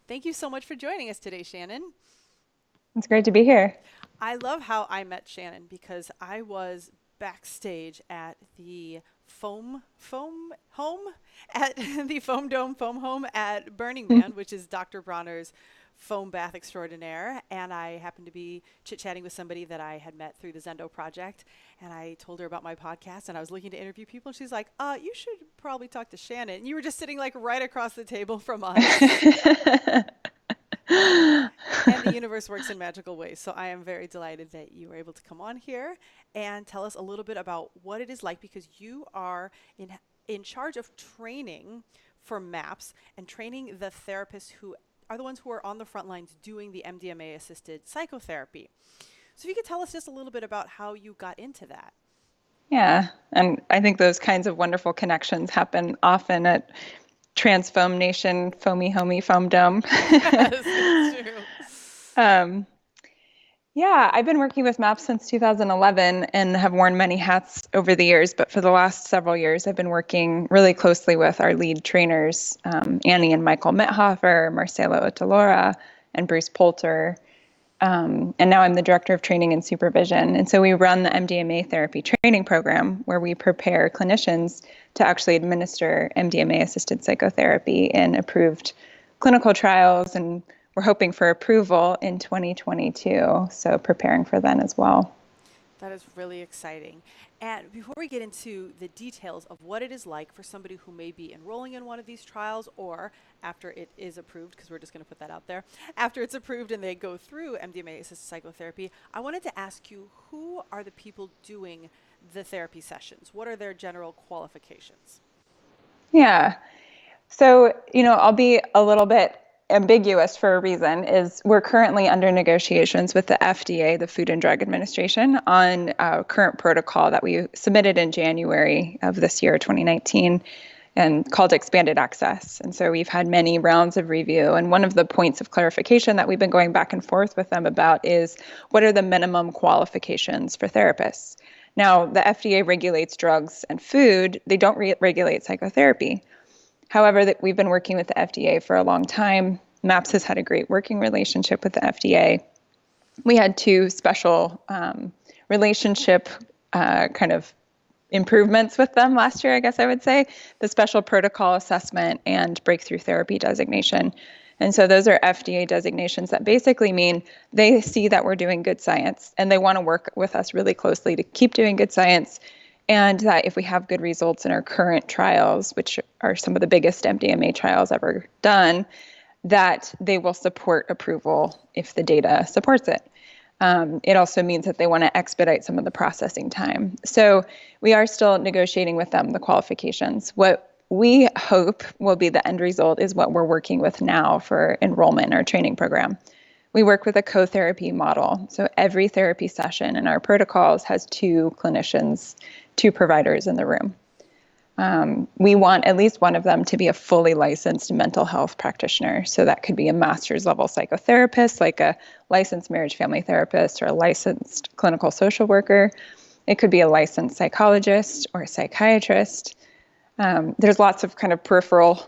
Thank you so much for joining us today, Shannon. It's great to be here. I love how I met Shannon because I was backstage at the foam home at the Foam Dome Foam Home at Burning Man, which is Dr. Bronner's foam bath extraordinaire. And I happened to be chit-chatting with somebody that I had met through the Zendo project. And I told her about my podcast and I was looking to interview people. And she's like, you should probably talk to Shannon. And you were just sitting like right across the table from us. And the universe works in magical ways. So I am very delighted that you were able to come on here and tell us a little bit about what it is like, because you are in charge of training for MAPS and training the therapists who are the ones who are on the front lines doing the MDMA assisted psychotherapy. So if you could tell us just a little bit about how you got into that. Yeah, and I think those kinds of wonderful connections happen often at Transfoam Nation, Foamy Homey, Foam Dome. Yes, it's true. Yeah, I've been working with MAPS since 2011 and have worn many hats over the years. But for the last several years, I've been working really closely with our lead trainers, Annie and Michael Mithofer, Marcelo Otalora, and Bruce Poulter. And now I'm the director of training and supervision. And so we run the MDMA therapy training program where we prepare clinicians to actually administer MDMA-assisted psychotherapy in approved clinical trials, and we're hoping for approval in 2022, so preparing for then as well. That is really exciting. And before we get into the details of what it is like for somebody who may be enrolling in one of these trials, or after it is approved, because we're just going to put that out there, after it's approved and they go through MDMA-assisted psychotherapy, I wanted to ask you, who are the people doing the therapy sessions? What are their general qualifications? Yeah. So, I'll be a little bit ambiguous for a reason. Is we're currently under negotiations with the FDA, the Food and Drug Administration, on a current protocol that we submitted in January of this year, 2019, and called expanded access. And so we've had many rounds of review. And one of the points of clarification that we've been going back and forth with them about is, what are the minimum qualifications for therapists? Now, the FDA regulates drugs and food. They don't regulate psychotherapy. However, that we've been working with the FDA for a long time. MAPS has had a great working relationship with the FDA. We had two special relationship kind of improvements with them last year, I guess I would say, the special protocol assessment and breakthrough therapy designation. And so those are FDA designations that basically mean they see that we're doing good science and they want to work with us really closely to keep doing good science. And that if we have good results in our current trials, which are some of the biggest MDMA trials ever done, that they will support approval if the data supports it. It also means that they want to expedite some of the processing time. So we are still negotiating with them the qualifications. What we hope will be the end result is what we're working with now for enrollment in our training program. We work with a co-therapy model. So every therapy session in our protocols has two clinicians, two providers in the room. We want at least one of them to be a fully licensed mental health practitioner. So that could be a master's level psychotherapist, like a licensed marriage family therapist or a licensed clinical social worker. It could be a licensed psychologist or a psychiatrist. There's lots of kind of peripheral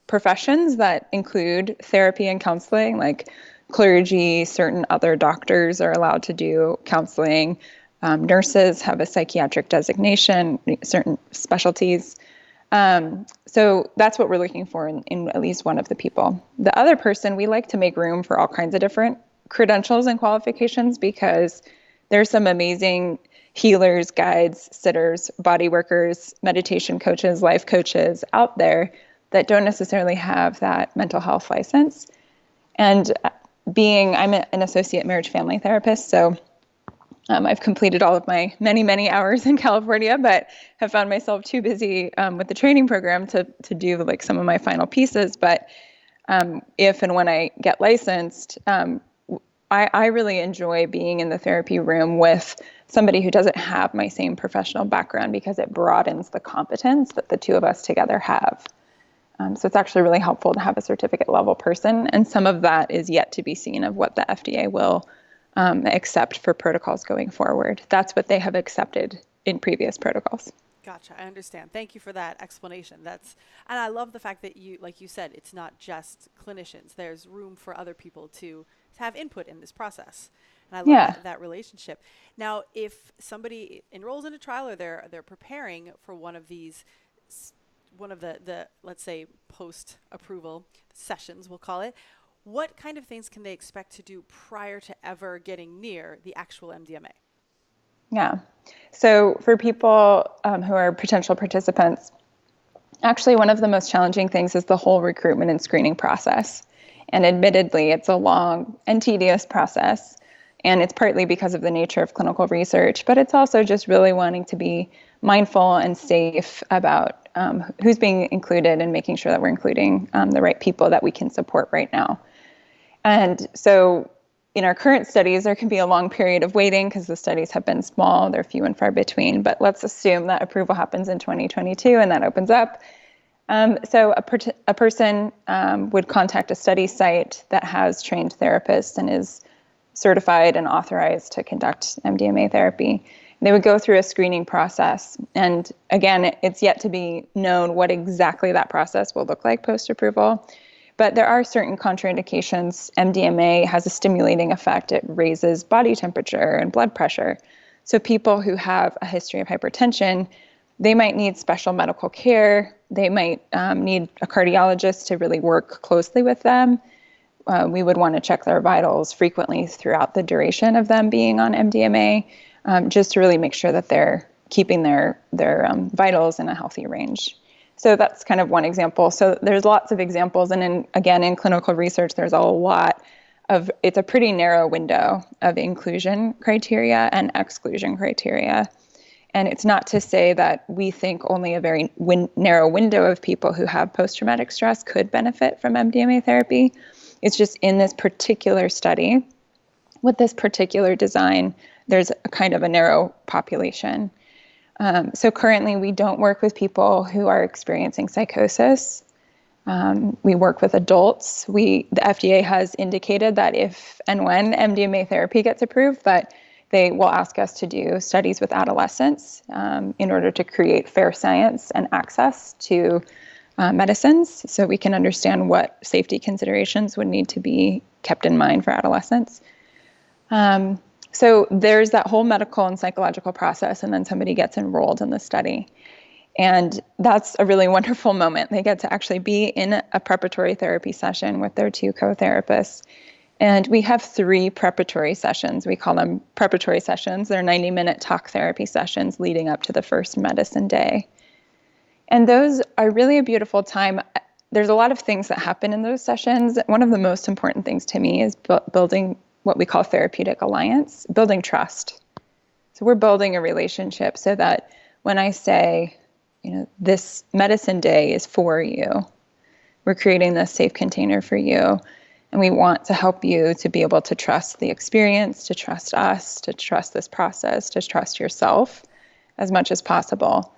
professions that include therapy and counseling, like clergy, certain other doctors are allowed to do counseling. Nurses have a psychiatric designation, certain specialties. So that's what we're looking for in at least one of the people. The other person, we like to make room for all kinds of different credentials and qualifications, because there's some amazing healers, guides, sitters, body workers, meditation coaches, life coaches out there that don't necessarily have that mental health license. And I'm an associate marriage family therapist, so I've completed all of my many, many hours in California, but have found myself too busy with the training program to do like some of my final pieces. But if and when I get licensed, I really enjoy being in the therapy room with somebody who doesn't have my same professional background, because it broadens the competence that the two of us together have. So it's actually really helpful to have a certificate level person. And some of that is yet to be seen of what the FDA will accept for protocols going forward. That's what they have accepted in previous protocols. Gotcha. I understand. Thank you for that explanation. And I love the fact that like you said, it's not just clinicians. There's room for other people to have input in this process. And I love Yeah. that relationship. Now, if somebody enrolls in a trial or they're preparing for one of the let's say post approval sessions, we'll call it, what kind of things can they expect to do prior to ever getting near the actual MDMA? Yeah. So for people who are potential participants, actually one of the most challenging things is the whole recruitment and screening process. And admittedly, it's a long and tedious process. And it's partly because of the nature of clinical research, but it's also just really wanting to be mindful and safe about who's being included and making sure that we're including the right people that we can support right now. And so in our current studies, there can be a long period of waiting because the studies have been small. They're few and far between. But let's assume that approval happens in 2022 and that opens up. So a person would contact a study site that has trained therapists and is certified and authorized to conduct MDMA therapy. They would go through a screening process. And again, it's yet to be known what exactly that process will look like post-approval. But there are certain contraindications. MDMA has a stimulating effect. It raises body temperature and blood pressure. So people who have a history of hypertension, they might need special medical care. They might need a cardiologist to really work closely with them. We would want to check their vitals frequently throughout the duration of them being on MDMA, just to really make sure that they're keeping their vitals in a healthy range. So that's kind of one example. So there's lots of examples. And in clinical research, there's a lot of, it's a pretty narrow window of inclusion criteria and exclusion criteria. And it's not to say that we think only a very narrow window of people who have post-traumatic stress could benefit from MDMA therapy. It's just in this particular study, with this particular design, there's a kind of a narrow population. So currently, we don't work with people who are experiencing psychosis. We work with adults. The FDA has indicated that if and when MDMA therapy gets approved, that they will ask us to do studies with adolescents in order to create fair science and access to medicines, so we can understand what safety considerations would need to be kept in mind for adolescents. So there's that whole medical and psychological process, and then somebody gets enrolled in the study. And that's a really wonderful moment. They get to actually be in a preparatory therapy session with their two co-therapists. And we have 3 preparatory sessions. We call them preparatory sessions. They're 90-minute talk therapy sessions leading up to the first medicine day. And those are really a beautiful time. There's a lot of things that happen in those sessions. One of the most important things to me is building what we call therapeutic alliance, building trust. So we're building a relationship so that when I say, this medicine day is for you, we're creating this safe container for you. And we want to help you to be able to trust the experience, to trust us, to trust this process, to trust yourself as much as possible.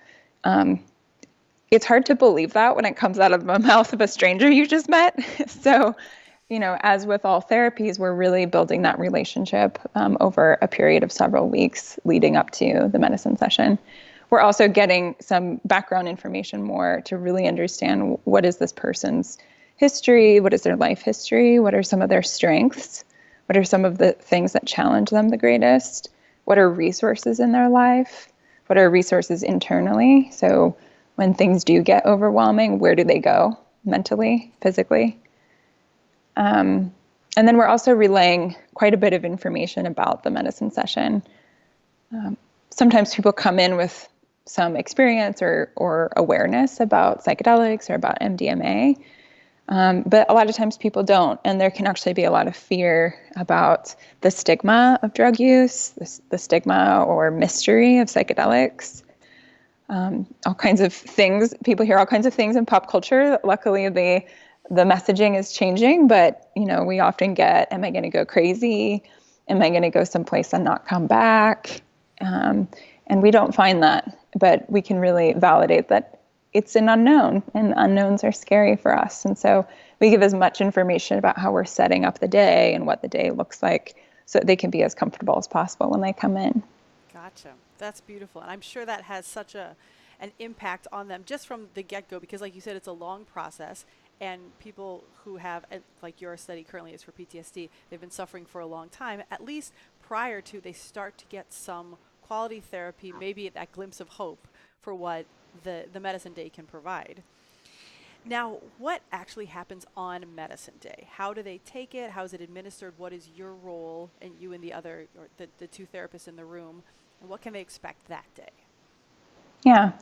It's hard to believe that when it comes out of the mouth of a stranger you just met. So, as with all therapies, we're really building that relationship over a period of several weeks leading up to the medicine session. We're also getting some background information more to really understand what is this person's history, what is their life history, what are some of their strengths, what are some of the things that challenge them the greatest, what are resources in their life, what are resources internally. So when things do get overwhelming, where do they go mentally, physically? And then we're also relaying quite a bit of information about the medicine session. Sometimes people come in with some experience or awareness about psychedelics or about MDMA, but a lot of times people don't, and there can actually be a lot of fear about the stigma of drug use, the stigma or mystery of psychedelics. All kinds of things. People hear all kinds of things in pop culture. Luckily, the messaging is changing, but we often get, am I going to go crazy? Am I going to go someplace and not come back? And we don't find that, but we can really validate that it's an unknown, and unknowns are scary for us. And so we give as much information about how we're setting up the day and what the day looks like so they can be as comfortable as possible when they come in. Gotcha. That's beautiful. And I'm sure that has such an impact on them just from the get-go? Because like you said, it's a long process, and people who have, like your study currently is for PTSD, they've been suffering for a long time, at least prior to they start to get some quality therapy, maybe that glimpse of hope for what the medicine day can provide. Now, what actually happens on medicine day? How do they take it? How is it administered? What is your role, and you and the other, or the two therapists in the room, and what can they expect that day? Yeah.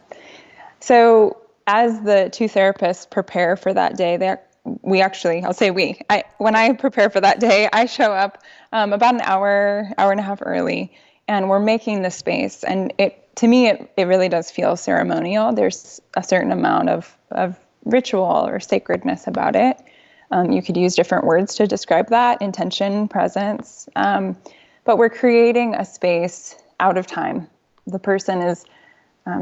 So as the two therapists prepare for that day, we actually, I'll say we, when I prepare for that day, I show up about an hour and a half early, and we're making the space. And to me, it really does feel ceremonial. There's a certain amount of ritual or sacredness about it. You could use different words to describe that: intention, presence. But we're creating a space out of time. The person is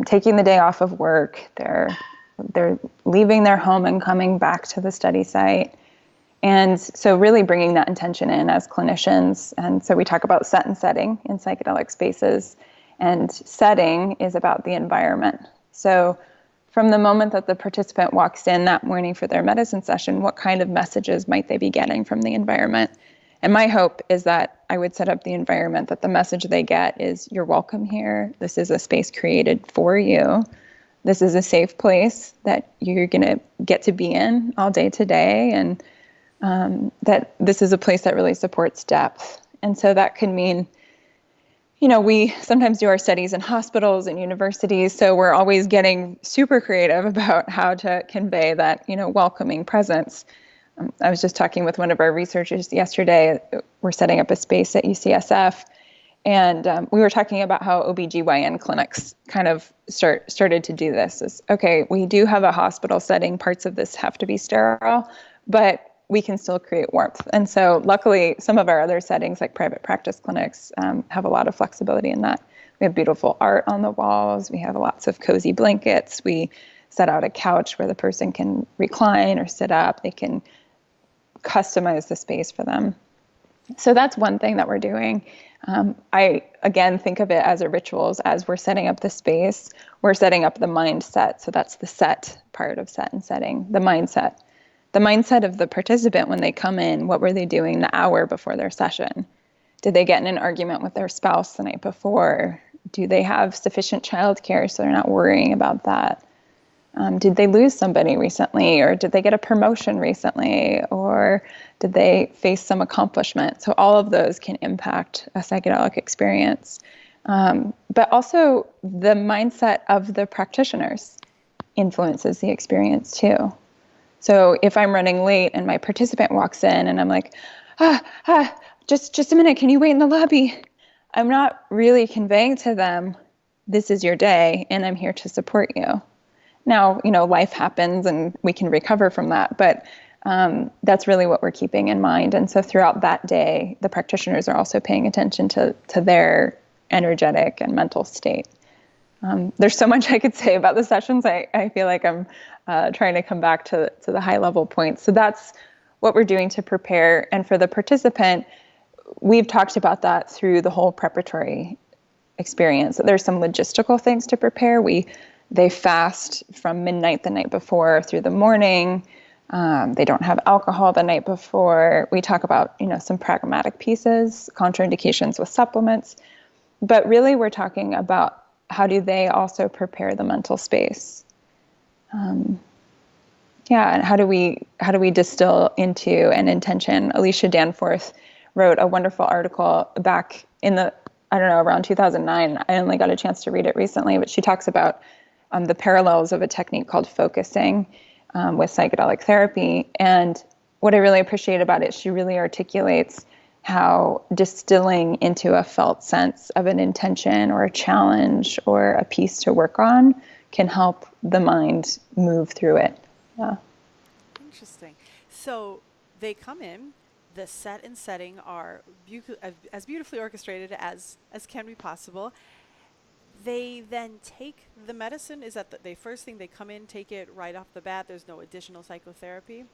taking the day off of work. They're leaving their home and coming back to the study site. And so really bringing that intention in as clinicians. And so we talk about set and setting in psychedelic spaces. And setting is about the environment. So from the moment that the participant walks in that morning for their medicine session, what kind of messages might they be getting from the environment? And my hope is that I would set up the environment that the message they get is, you're welcome here. This is a space created for you. This is a safe place that you're going to get to be in all day today. And that this is a place that really supports depth. And so that could mean, we sometimes do our studies in hospitals and universities, so we're always getting super creative about how to convey that, welcoming presence. I was just talking with one of our researchers yesterday. We're setting up a space at UCSF, and we were talking about how OBGYN clinics kind of started to do this. Is, okay, we do have a hospital setting, parts of this have to be sterile, but we can still create warmth. And so luckily, some of our other settings, like private practice clinics, have a lot of flexibility in that. We have beautiful art on the walls. We have lots of cozy blankets. We set out a couch where the person can recline or sit up. They can customize the space for them. So that's one thing that we're doing. I, again, think of it as a rituals. As we're setting up the space, we're setting up the mindset. So that's the set part of set and setting, the mindset. The mindset of the participant when they come in. What were they doing the hour before their session? Did they get in an argument with their spouse the night before? Do they have sufficient childcare so they're not worrying about that? Did they lose somebody recently, or did they get a promotion recently, or did they face some accomplishment? So all of those can impact a psychedelic experience. But also the mindset of the practitioners influences the experience too. So if I'm running late and my participant walks in and I'm like, just a minute, can you wait in the lobby? I'm not really conveying to them, this is your day and I'm here to support you. Now, life happens and we can recover from that, but that's really what we're keeping in mind. And so throughout that day, the practitioners are also paying attention to their energetic and mental state. There's so much I could say about the sessions. I feel like I'm trying to come back to the high level points. So that's what we're doing to prepare. And for the participant, we've talked about that through the whole preparatory experience. There's some logistical things to prepare. They fast from midnight the night before through the morning. They don't have alcohol the night before. We talk about, some pragmatic pieces, contraindications with supplements. But really, we're talking about how do they also prepare the mental space? And how do we distill into an intention? Alicia Danforth wrote a wonderful article back in around 2009. I only got a chance to read it recently, but she talks about the parallels of a technique called focusing with psychedelic therapy. And what I really appreciate about it, she really articulates how distilling into a felt sense of an intention or a challenge or a piece to work on can help the mind move through it. Yeah. Interesting. So they come in, the set and setting are as beautifully orchestrated as can be possible. They then take the medicine. Is that the first thing they come in, take it right off the bat? There's no additional psychotherapy.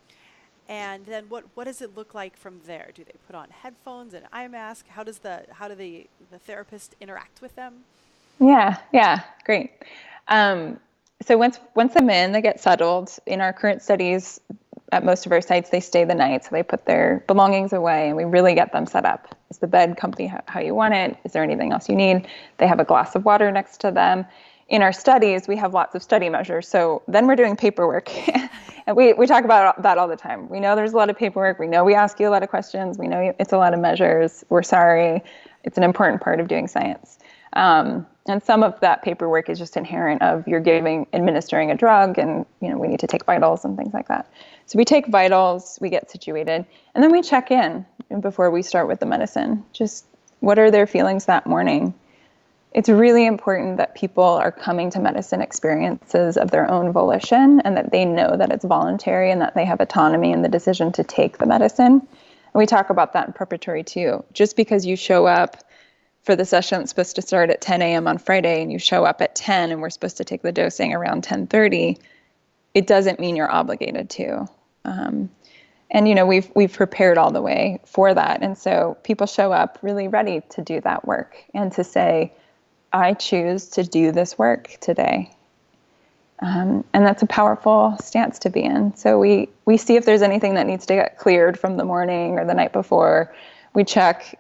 And then what does it look like from there? Do they put on headphones and eye mask? How do the therapist interact with them? Yeah, great. So once I'm in, they get settled. In our current studies, at most of our sites, they stay the night. So they put their belongings away and we really get them set up. Is the bed comfy how you want it? Is there anything else you need? They have a glass of water next to them. In our studies, we have lots of study measures. So then we're doing paperwork. And we talk about that all the time. We know there's a lot of paperwork. We know we ask you a lot of questions. We know it's a lot of measures. We're sorry. It's an important part of doing science. And some of that paperwork is just inherent of you're administering a drug and, we need to take vitals and things like that. So we take vitals, we get situated, and then we check in before we start with the medicine. Just what are their feelings that morning? It's really important that people are coming to medicine experiences of their own volition and that they know that it's voluntary and that they have autonomy in the decision to take the medicine. And we talk about that in preparatory too. Just because you show up for the session that's supposed to start at 10 a.m. on Friday and you show up at 10 and we're supposed to take the dosing around 10:30, it doesn't mean you're obligated to. And we've prepared all the way for that. And so people show up really ready to do that work and to say, I choose to do this work today. And that's a powerful stance to be in. So we see if there's anything that needs to get cleared from the morning or the night before. We check,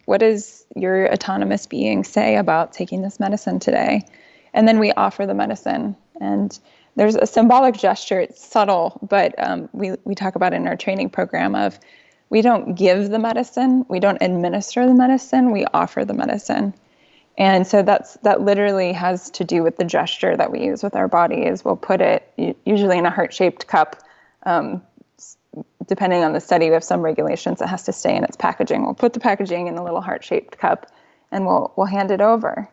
what does your autonomous being say about taking this medicine today? And then we offer the medicine. And there's a symbolic gesture. It's subtle, but we talk about it in our training program of we don't give the medicine. We don't administer the medicine. We offer the medicine. And so that literally has to do with the gesture that we use with our body is we'll put it usually in a heart-shaped cup. Depending on the study, we have some regulations that has to stay in its packaging. We'll put the packaging in a little heart-shaped cup and we'll hand it over.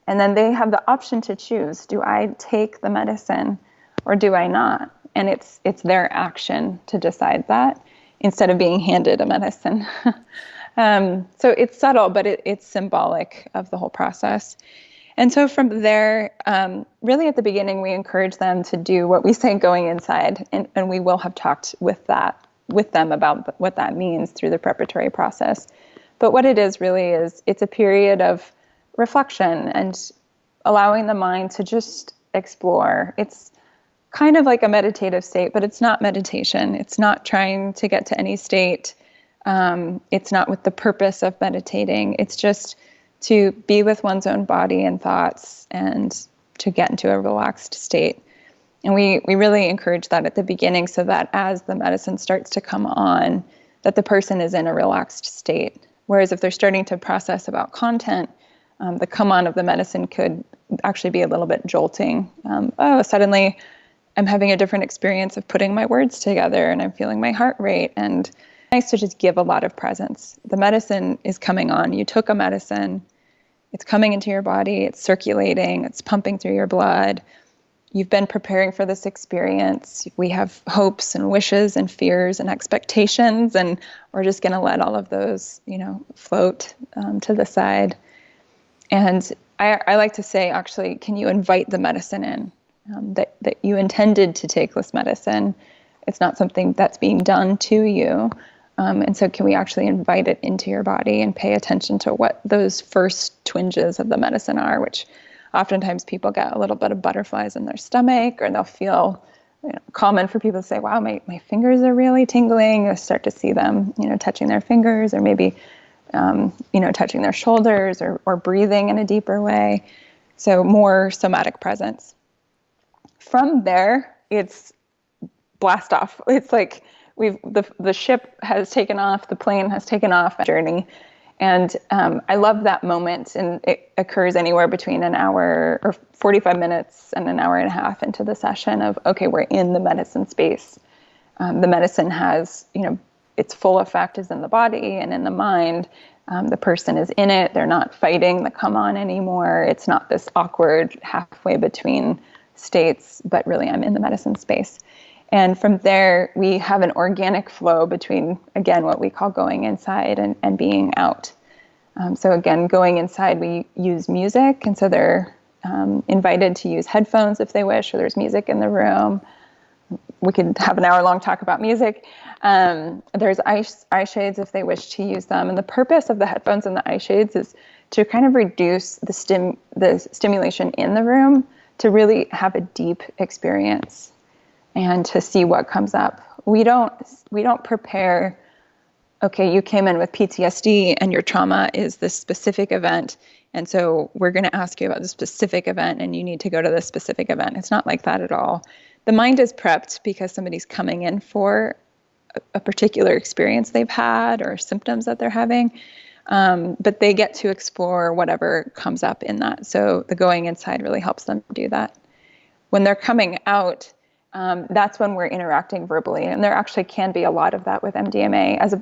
And then they have the option to choose, do I take the medicine or do I not? And it's their action to decide that instead of being handed a medicine. So it's subtle, but it's symbolic of the whole process. And so from there, really at the beginning, we encourage them to do what we say going inside. And we will have talked with them about what that means through the preparatory process. But what it is really is it's a period of reflection and allowing the mind to just explore. It's kind of like a meditative state, but it's not meditation. It's not trying to get to any state. It's not with the purpose of meditating. It's just to be with one's own body and thoughts and to get into a relaxed state. And we really encourage that at the beginning so that as the medicine starts to come on, that the person is in a relaxed state. Whereas if they're starting to process about content, the come on of the medicine could actually be a little bit jolting. Suddenly I'm having a different experience of putting my words together and I'm feeling my heart rate. And it's nice to just give a lot of presence. The medicine is coming on. You took a medicine. It's coming into your body. It's circulating. It's pumping through your blood. You've been preparing for this experience. We have hopes and wishes and fears and expectations, and we're just going to let all of those, float to the side. And I like to say, actually, can you invite the medicine in? That you intended to take this medicine. It's not something that's being done to you. And so can we actually invite it into your body and pay attention to what those first twinges of the medicine are, which oftentimes people get a little bit of butterflies in their stomach, or they'll feel, common for people to say, wow, my fingers are really tingling. You start to see them, touching their fingers, or maybe, touching their shoulders or breathing in a deeper way. So more somatic presence. From there, it's blast off. It's like the ship has taken off, the plane has taken off journey. And I love that moment. And it occurs anywhere between an hour or 45 minutes and an hour and a half into the session of, okay, we're in the medicine space. The medicine has, its full effect is in the body and in the mind. The person is in it. They're not fighting the come on anymore. It's not this awkward halfway between states, but really I'm in the medicine space. And from there, we have an organic flow between, again, what we call going inside and being out. So again, going inside, we use music. And so they're invited to use headphones if they wish, or there's music in the room. We could have an hour-long talk about music. There's eye shades if they wish to use them. And the purpose of the headphones and the eye shades is to kind of reduce the stimulation in the room to really have a deep experience and to see what comes up. We don't prepare, okay, you came in with PTSD and your trauma is this specific event, and so we're going to ask you about the specific event and you need to go to this specific event. It's not like that at all. The mind is prepped because somebody's coming in for a particular experience they've had or symptoms that they're having, but they get to explore whatever comes up in that. So the going inside really helps them do that. When they're coming out, that's when we're interacting verbally, and there actually can be a lot of that with MDMA, as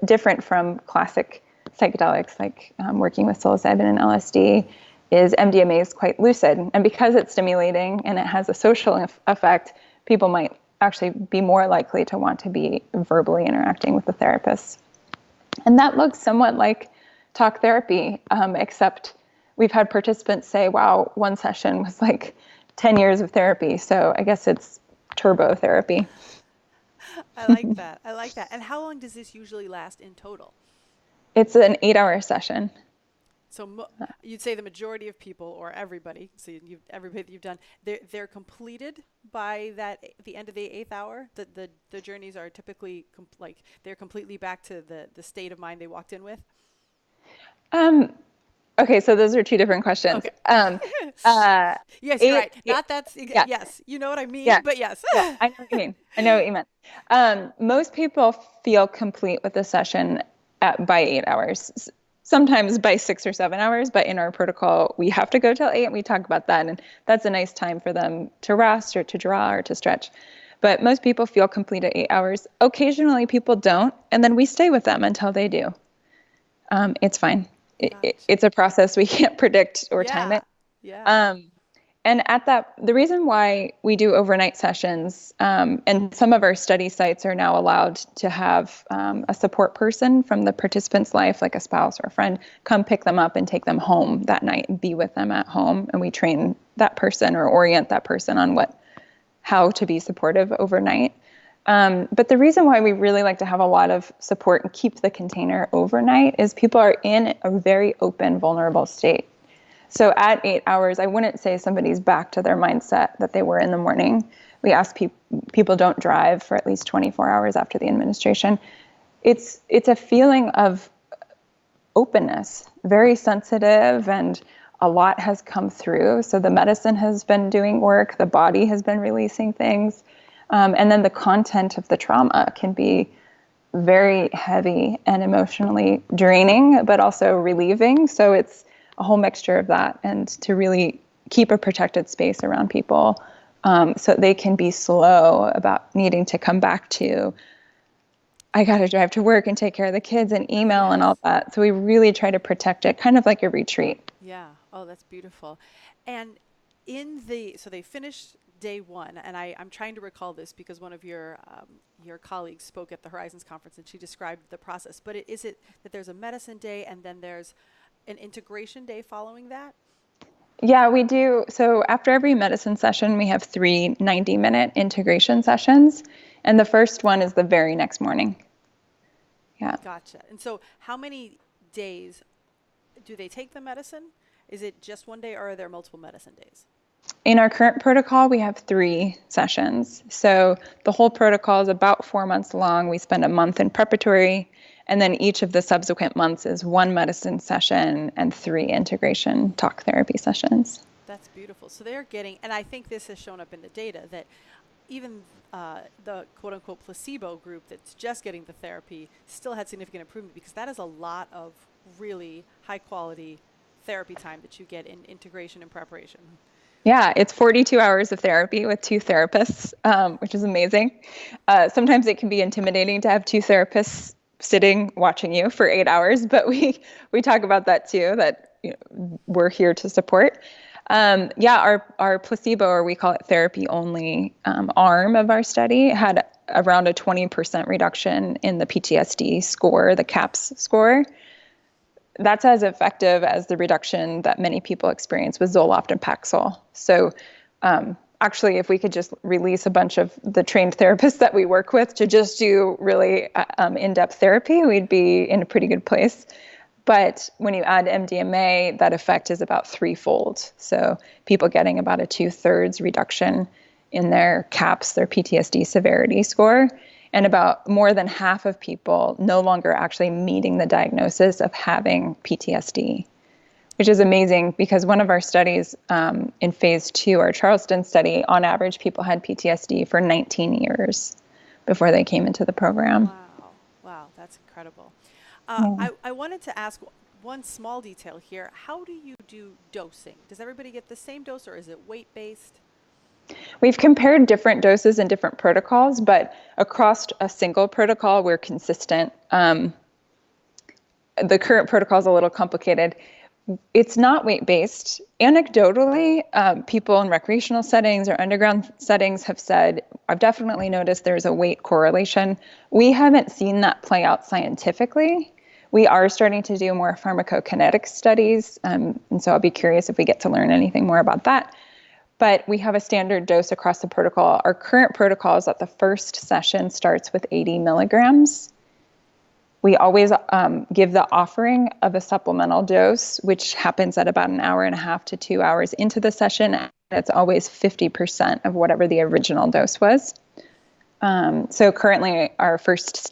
different from classic psychedelics like working with psilocybin and LSD. Is MDMA is quite lucid, and because it's stimulating and it has a social effect, people might actually be more likely to want to be verbally interacting with the therapist. And that looks somewhat like talk therapy, except we've had participants say, wow, one session was like 10 years of therapy. So I guess it's turbo therapy. I like that. I like that. And how long does this usually last in total? It's an 8-hour session. So you'd say the majority of people, or everybody, so everybody that you've done, they're completed by the end of the 8th hour. The journeys are typically they're completely back to the state of mind they walked in with. Okay, so those are two different questions. Okay. Yes, you're right. Yes, you know what I mean. Yeah. But yes, yeah, I know what you mean. I know what you meant. Most people feel complete with the session by 8 hours. Sometimes by 6 or 7 hours, but in our protocol, we have to go till 8, and we talk about that. And that's a nice time for them to rest or to draw or to stretch. But most people feel complete at 8 hours. Occasionally people don't, and then we stay with them until they do. It's fine. It's a process. We can't predict or time it. Yeah. And the reason why we do overnight sessions, and some of our study sites are now allowed to have a support person from the participant's life, like a spouse or a friend, come pick them up and take them home that night and be with them at home. And we train that person or orient that person on how to be supportive overnight. But the reason why we really like to have a lot of support and keep the container overnight is people are in a very open, vulnerable state. So at 8 hours, I wouldn't say somebody's back to their mindset that they were in the morning. We ask people don't drive for at least 24 hours after the administration. It's a feeling of openness, very sensitive, and a lot has come through. So the medicine has been doing work, the body has been releasing things, and then the content of the trauma can be very heavy and emotionally draining, but also relieving. So it's a whole mixture of that, and to really keep a protected space around people so they can be slow about needing to come back to, I got to drive to work and take care of the kids and email and all that. So we really try to protect it, kind of like a retreat. Yeah. Oh, that's beautiful. And so they finished day one, and I'm trying to recall this because one of your colleagues spoke at the Horizons conference and she described the process. But is it that there's a medicine day and then there's an integration day following that? Yeah, we do. So after every medicine session, we have 3 90-minute integration sessions. And the first one is the very next morning. Yeah. Gotcha. And so how many days do they take the medicine? Is it just one day, or are there multiple medicine days? In our current protocol, we have 3 sessions. So the whole protocol is about 4 months long. We spend a month in preparatory, and then each of the subsequent months is 1 medicine session and 3 integration talk therapy sessions. That's beautiful. So they're getting, and I think this has shown up in the data, that even the quote-unquote placebo group that's just getting the therapy still had significant improvement, because that is a lot of really high-quality therapy time that you get in integration and preparation. Yeah, it's 42 hours of therapy with 2 therapists, which is amazing. Sometimes it can be intimidating to have 2 therapists sitting watching you for 8 hours, but we talk about that too, that we're here to support. Our placebo, or we call it therapy only, arm of our study had around a 20% reduction in the PTSD score, the CAPS score. That's as effective as the reduction that many people experience with Zoloft and Paxil. So actually, if we could just release a bunch of the trained therapists that we work with to just do really in-depth therapy, we'd be in a pretty good place. But when you add MDMA, that effect is about threefold. So people getting about a 2/3 reduction in their CAPS, their PTSD severity score, and about more than half of people no longer actually meeting the diagnosis of having PTSD, which is amazing because one of our studies in phase 2, our Charleston study, on average, people had PTSD for 19 years before they came into the program. Wow. Wow, that's incredible. Yeah. I wanted to ask one small detail here. How do you do dosing? Does everybody get the same dose or is it weight-based? We've compared different doses and different protocols, but across a single protocol, we're consistent. The current protocol is a little complicated. It's not weight-based. Anecdotally, people in recreational settings or underground settings have said, I've definitely noticed there's a weight correlation. We haven't seen that play out scientifically. We are starting to do more pharmacokinetic studies, and so I'll be curious if we get to learn anything more about that. But we have a standard dose across the protocol. Our current protocol is that the first session starts with 80 milligrams. We always give the offering of a supplemental dose, which happens at about an hour and a half to 2 hours into the session. It's always 50% of whatever the original dose was. So currently, our first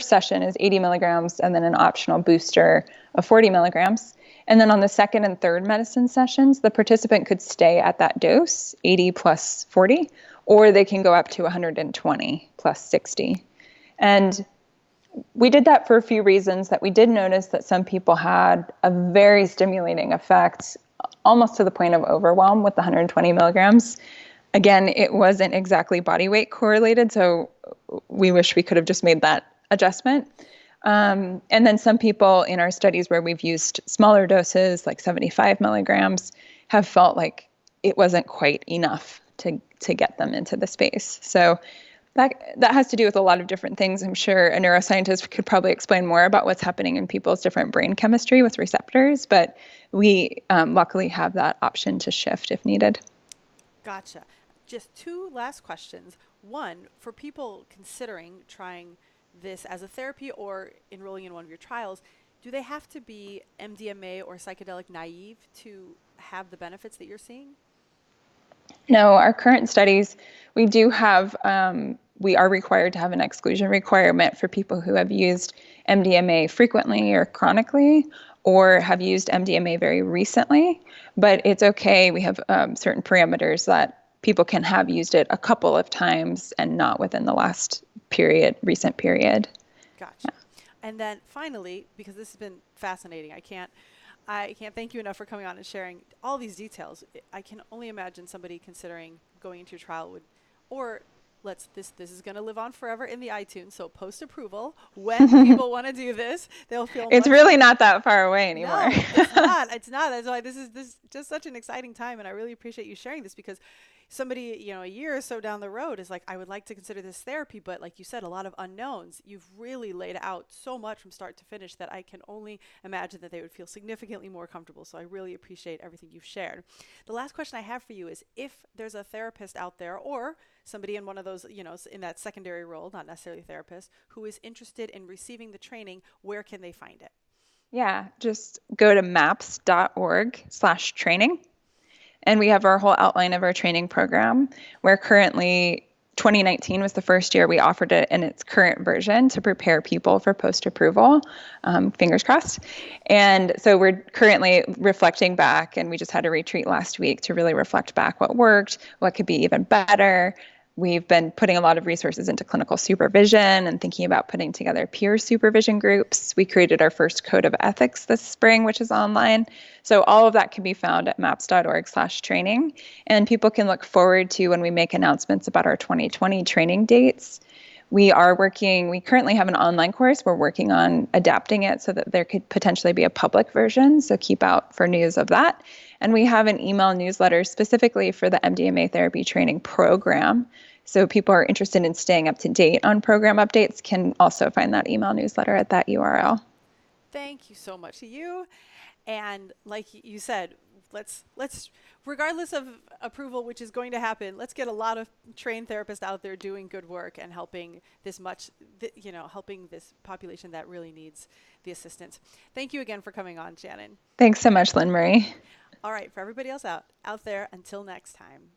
session is 80 milligrams, and then an optional booster of 40 milligrams. And then on the second and third medicine sessions, the participant could stay at that dose, 80 plus 40, or they can go up to 120 plus 60. And we did that for a few reasons. That we did notice that some people had a very stimulating effect, almost to the point of overwhelm with the 120 milligrams. Again, it wasn't exactly body weight correlated, so we wish we could have just made that adjustment. And then some people in our studies where we've used smaller doses, like 75 milligrams, have felt like it wasn't quite enough to get them into the space. So that has to do with a lot of different things. I'm sure a neuroscientist could probably explain more about what's happening in people's different brain chemistry with receptors, but we luckily have that option to shift if needed. Gotcha. Just two last questions. One, for people considering trying this as a therapy or enrolling in one of your trials, do they have to be MDMA or psychedelic naive to have the benefits that you're seeing? No, our current studies, we do have, we are required to have an exclusion requirement for people who have used MDMA frequently or chronically, or have used MDMA very recently. But it's okay. We have certain parameters that people can have used it a couple of times and not within the last recent period. Gotcha. Yeah. And then finally, because this has been fascinating, I can't thank you enough for coming on and sharing all these details. I can only imagine somebody considering going into your trial would, or this is going to live on forever in the iTunes. So post approval, when people want to do this, they'll feel. It's really not that far away anymore. No, it's not. It's not. That's why this is just such an exciting time, and I really appreciate you sharing this because somebody, a year or so down the road is like, I would like to consider this therapy, but like you said, a lot of unknowns. You've really laid out so much from start to finish that I can only imagine that they would feel significantly more comfortable. So I really appreciate everything you've shared. The last question I have for you is if there's a therapist out there or somebody in one of those, in that secondary role, not necessarily a therapist, who is interested in receiving the training, where can they find it? Yeah, just go to maps.org/training. And we have our whole outline of our training program, where currently 2019 was the first year we offered it in its current version to prepare people for post-approval, fingers crossed. And so we're currently reflecting back, and we just had a retreat last week to really reflect back what worked, what could be even better. We've been putting a lot of resources into clinical supervision and thinking about putting together peer supervision groups. We created our first code of ethics this spring, which is online. So all of that can be found at maps.org/training. And people can look forward to when we make announcements about our 2020 training dates. We currently have an online course. We're working on adapting it so that there could potentially be a public version. So keep out for news of that. And we have an email newsletter specifically for the MDMA therapy training program. So people who are interested in staying up to date on program updates can also find that email newsletter at that URL. Thank you so much to you. And like you said, let's regardless of approval, which is going to happen, let's get a lot of trained therapists out there doing good work and helping helping this population that really needs the assistance. Thank you again for coming on, Shannon. Thanks so much, Lynn Marie. All right, for everybody else out there, until next time.